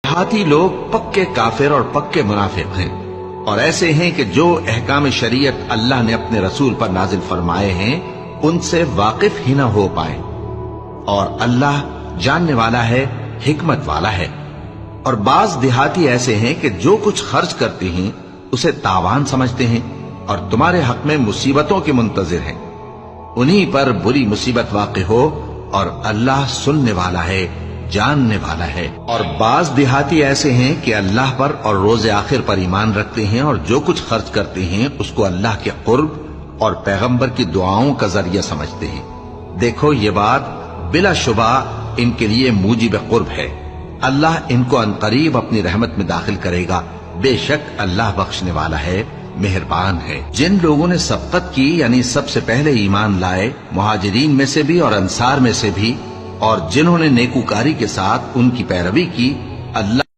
دیہاتی لوگ پکے کافر اور پکے منافق ہیں، اور ایسے ہیں کہ جو احکام شریعت اللہ نے اپنے رسول پر نازل فرمائے ہیں ان سے واقف ہی نہ ہو پائے، اور اللہ جاننے والا ہے، حکمت والا ہے۔ اور بعض دیہاتی ایسے ہیں کہ جو کچھ خرچ کرتے ہیں اسے تاوان سمجھتے ہیں اور تمہارے حق میں مصیبتوں کے منتظر ہیں، انہی پر بری مصیبت واقع ہو، اور اللہ سننے والا ہے، جاننے والا ہے۔ اور بعض دیہاتی ایسے ہیں کہ اللہ پر اور روز آخر پر ایمان رکھتے ہیں، اور جو کچھ خرچ کرتے ہیں اس کو اللہ کے قرب اور پیغمبر کی دعاؤں کا ذریعہ سمجھتے ہیں۔ دیکھو یہ بات بلا شبہ ان کے لیے موجب قرب ہے، اللہ ان کو عنقریب اپنی رحمت میں داخل کرے گا، بے شک اللہ بخشنے والا ہے، مہربان ہے۔ جن لوگوں نے سبقت کی یعنی سب سے پہلے ایمان لائے، مہاجرین میں سے بھی اور انصار میں سے بھی، اور جنہوں نے نیکوکاری کے ساتھ ان کی پیروی کی، اللہ